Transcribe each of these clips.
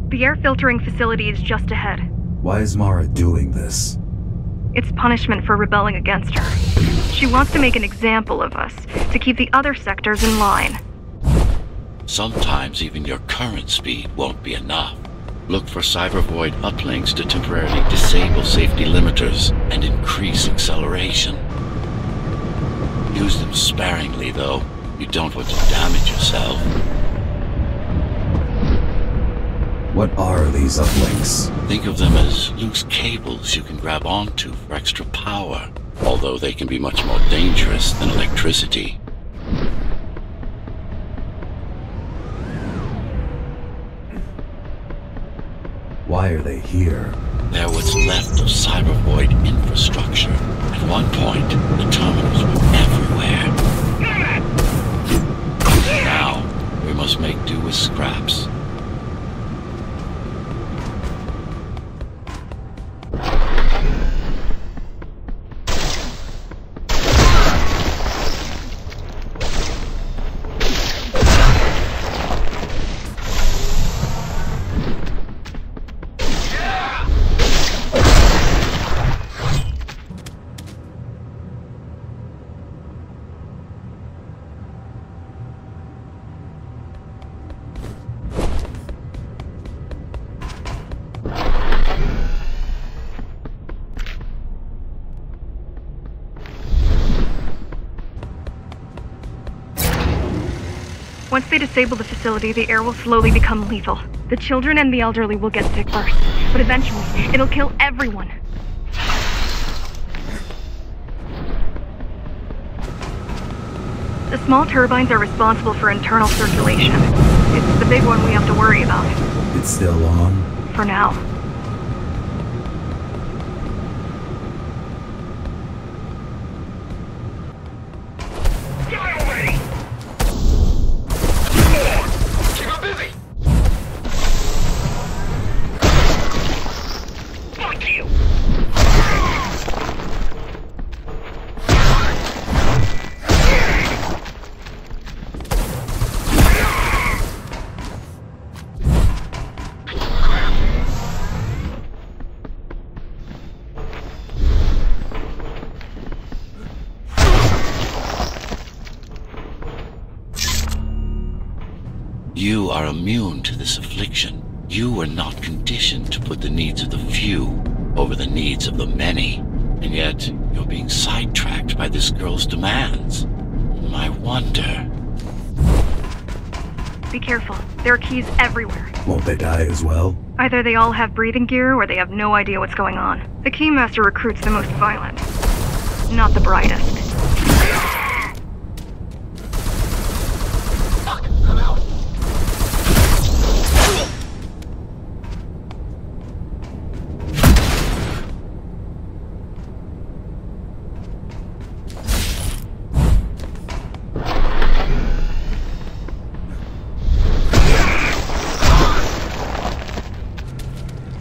The air filtering facility is just ahead. Why is Mara doing this? It's punishment for rebelling against her. She wants to make an example of us, to keep the other sectors in line. Sometimes even your current speed won't be enough. Look for cybervoid uplinks to temporarily disable safety limiters and increase acceleration. Use them sparingly, though. You don't want to damage yourself. What are these uplinks? Think of them as loose cables you can grab onto for extra power, although they can be much more dangerous than electricity. Why are they here? They're what's left of cybervoid infrastructure. At one point, the terminals were everywhere. Now, we must make do with scraps. Once they disable the facility, the air will slowly become lethal. The children and the elderly will get sick first, but eventually, it'll kill everyone. The small turbines are responsible for internal circulation. It's the big one we have to worry about. It's still on? For now. You are immune to this affliction. You are not conditioned to put the needs of the few over the needs of the many. And yet, you're being sidetracked by this girl's demands. I wonder... Be careful. There are keys everywhere. Won't they die as well? Either they all have breathing gear, or they have no idea what's going on. The Keymaster recruits the most violent. Not the brightest. Fuck! I'm out!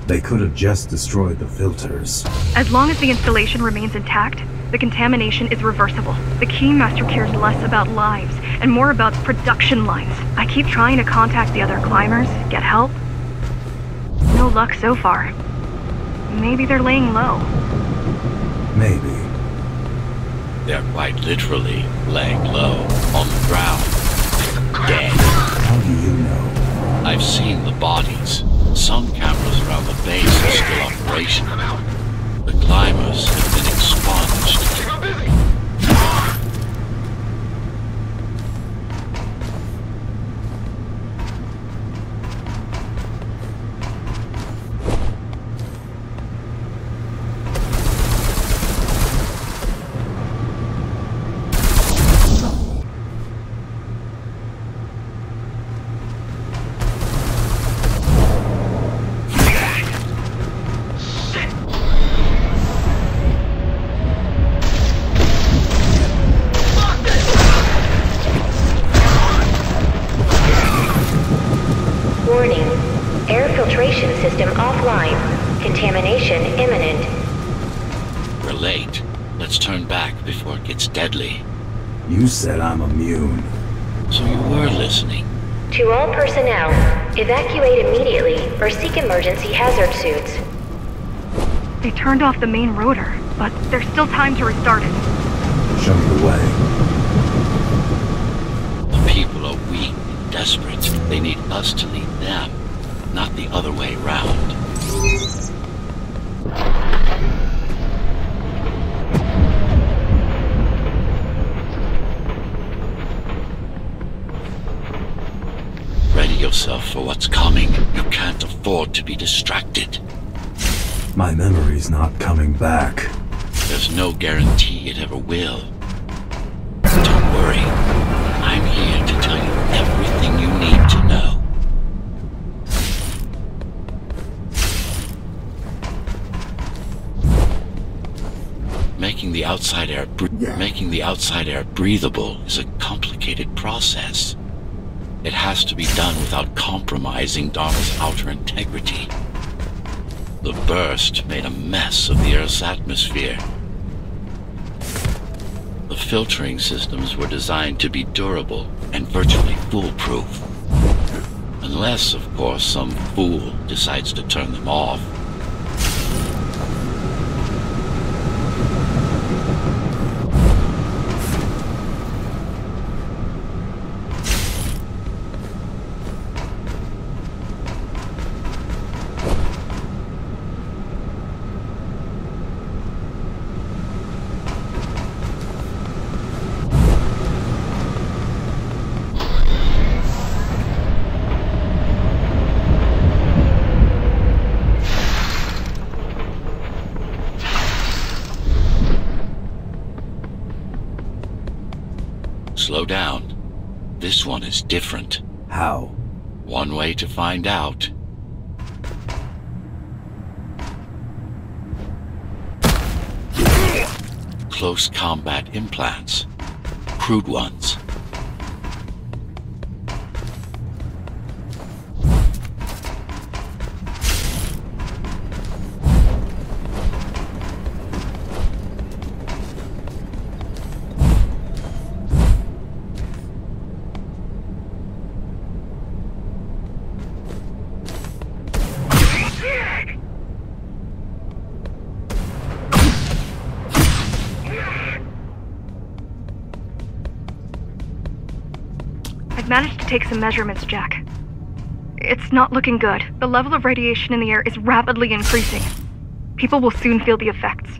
They could have just destroyed the filters. As long as the installation remains intact, the contamination is reversible. The Keymaster cares less about lives and more about production lines. I keep trying to contact the other climbers, get help. No luck so far. Maybe they're laying low. Maybe. They're quite literally laying low on the ground. Dead. How do you know? I've seen the bodies. Some cameras around the base are still operational. The climbers have been expunged. I'm busy! Warning. Air filtration system offline. Contamination imminent. We're late. Let's turn back before it gets deadly. You said I'm immune. So you were listening. To all personnel, evacuate immediately or seek emergency hazard suits. They turned off the main rotor, but there's still time to restart it. Show me the way. The people are weak and desperate. They need us to lead them, not the other way round. Ready yourself for what's coming. You can't afford to be distracted. My memory's not coming back. There's no guarantee it ever will. Don't worry. I'm here to tell you everything you need to know. Making the outside air breathable is a complicated process. It has to be done without compromising Donna's outer integrity. The burst made a mess of the Earth's atmosphere. The filtering systems were designed to be durable and virtually foolproof. Unless, of course, some fool decides to turn them off. Slow down. This one is different. How? One way to find out. Close combat implants. Crude ones. I've managed to take some measurements, Jack. It's not looking good. The level of radiation in the air is rapidly increasing. People will soon feel the effects.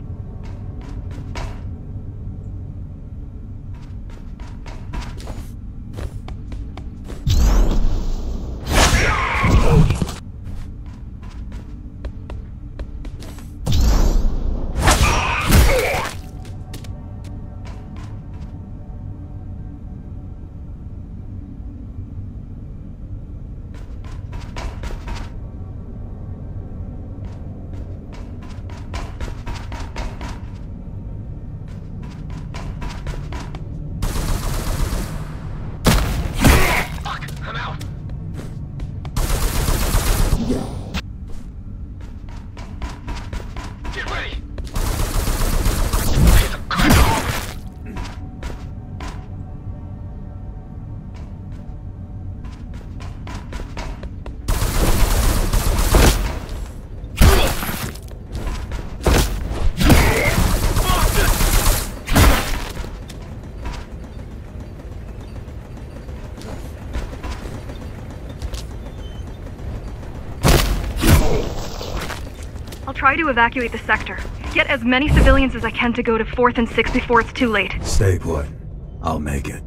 I'll try to evacuate the sector. Get as many civilians as I can to go to 4th and 6th before it's too late. Stay put. I'll make it.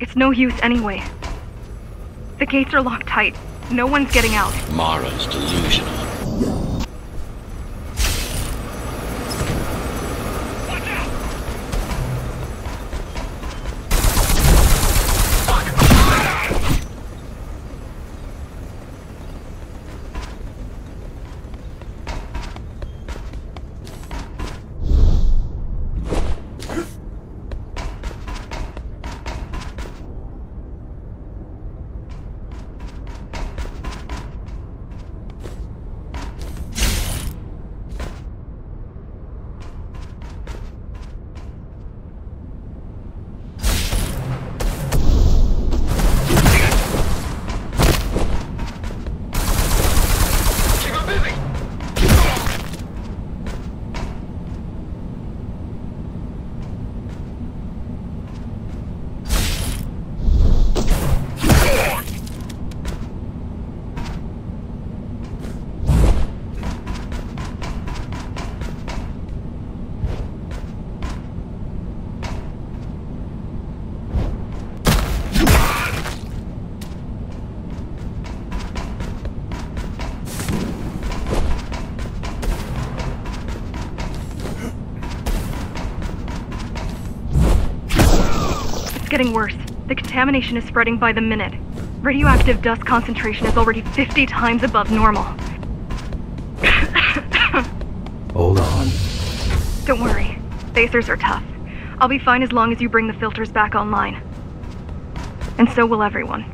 It's no use anyway. The gates are locked tight. No one's getting out. Mara's delusional. getting worse. The contamination is spreading by the minute. Radioactive dust concentration is already 50 times above normal. Hold on. Don't worry. Phasers are tough. I'll be fine as long as you bring the filters back online. And so will everyone.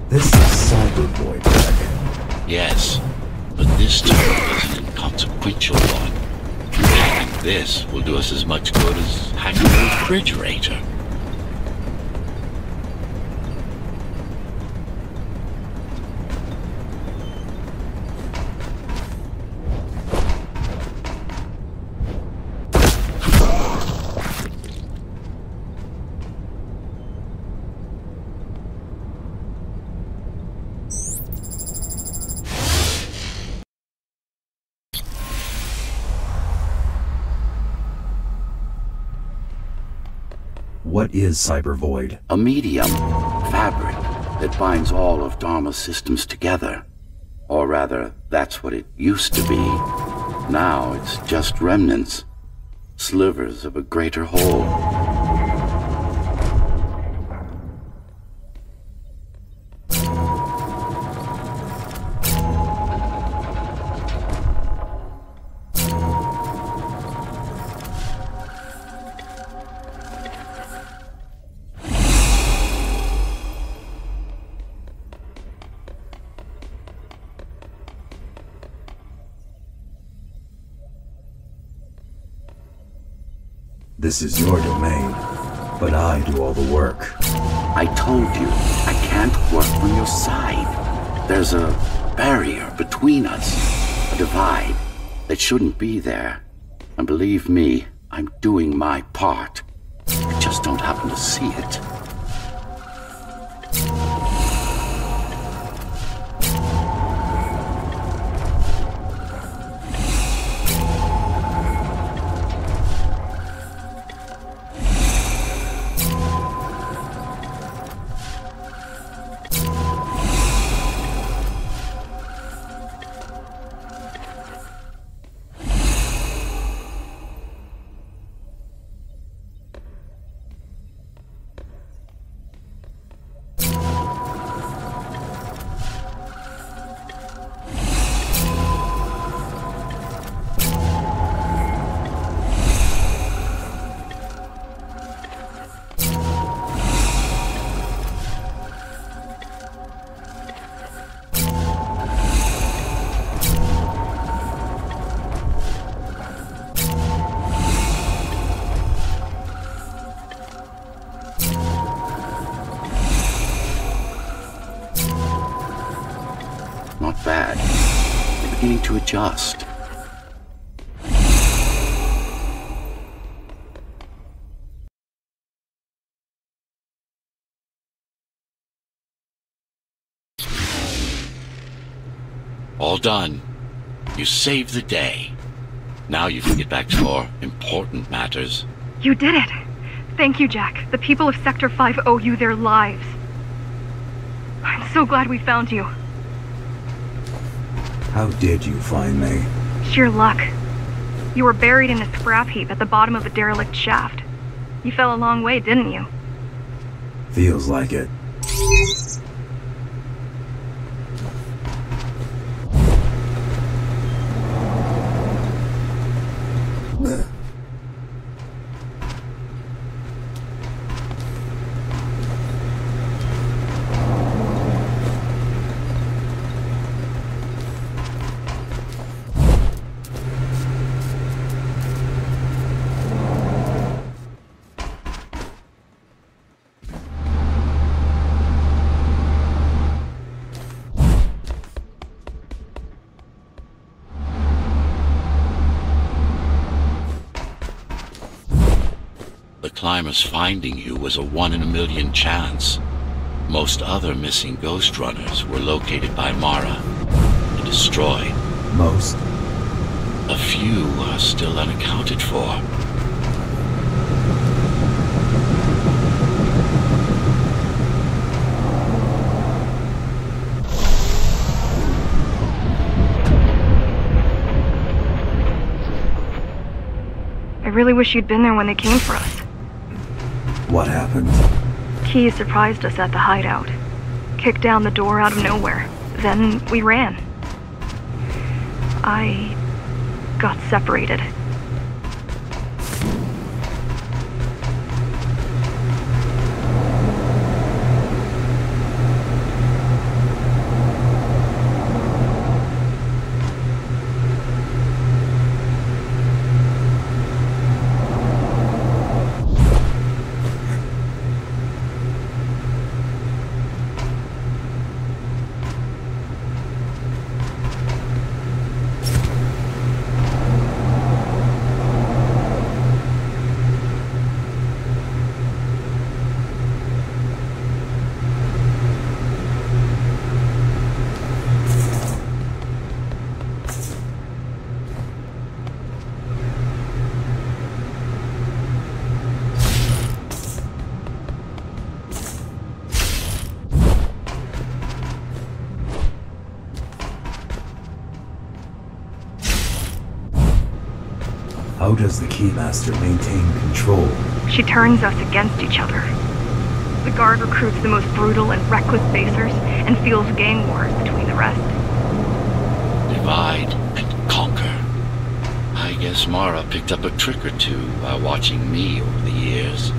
This is Cyber Void tech. Yes, but this turret is an inconsequential one. Hacking this will do us as much good as hacking a refrigerator. What is Cyber Void? A medium, fabric, that binds all of Dharma's systems together. Or rather, that's what it used to be. Now it's just remnants, slivers of a greater whole. This is your domain, but I do all the work. I told you, I can't work on your side. There's a barrier between us, a divide that shouldn't be there. And believe me, I'm doing my part. I just don't happen to see it. Not bad. They're beginning to adjust. All done. You saved the day. Now you can get back to more important matters. You did it! Thank you, Jack. The people of Sector 5 owe you their lives. I'm so glad we found you. How did you find me? Sheer luck. You were buried in a scrap heap at the bottom of a derelict shaft. You fell a long way, didn't you? Feels like it. climbers finding you was a 1 in a million chance. Most other missing Ghostrunners were located by Mara and destroyed. Most? A few are still unaccounted for. I really wish you'd been there when they came for us. What happened? Key surprised us at the hideout. Kicked down the door out of nowhere. Then we ran. I got separated. How does the Keymaster maintain control? She turns us against each other. The Guard recruits the most brutal and reckless basers and fuels gang wars between the rest. Divide and conquer. I guess Mara picked up a trick or two by watching me over the years.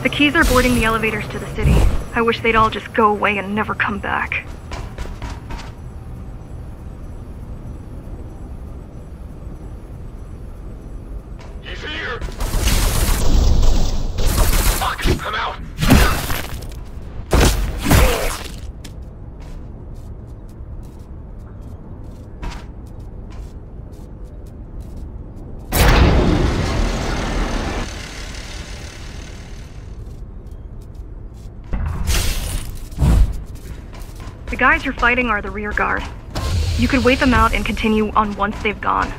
The Keys are boarding the elevators to the city. I wish they'd all just go away and never come back. He's here! Fuck! I'm out! The guys you're fighting are the rear guard. You could wait them out and continue on once they've gone.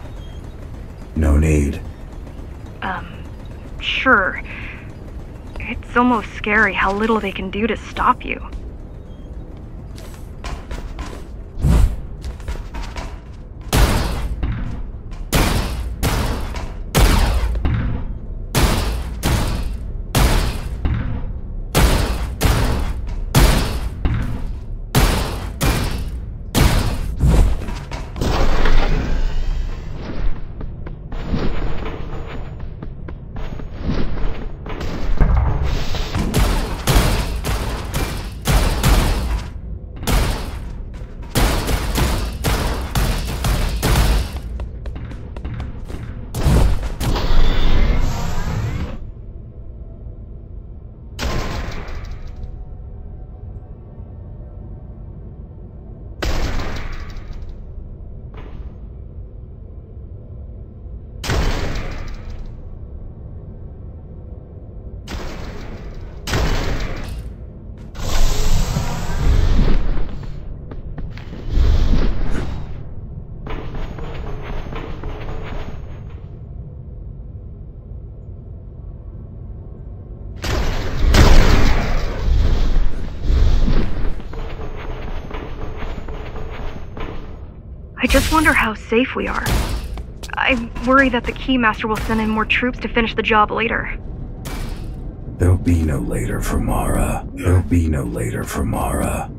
No need. Sure. It's almost scary how little they can do to stop you. I just wonder how safe we are. I worry that the Keymaster will send in more troops to finish the job later. There'll be no later for Mara. There'll be no later for Mara.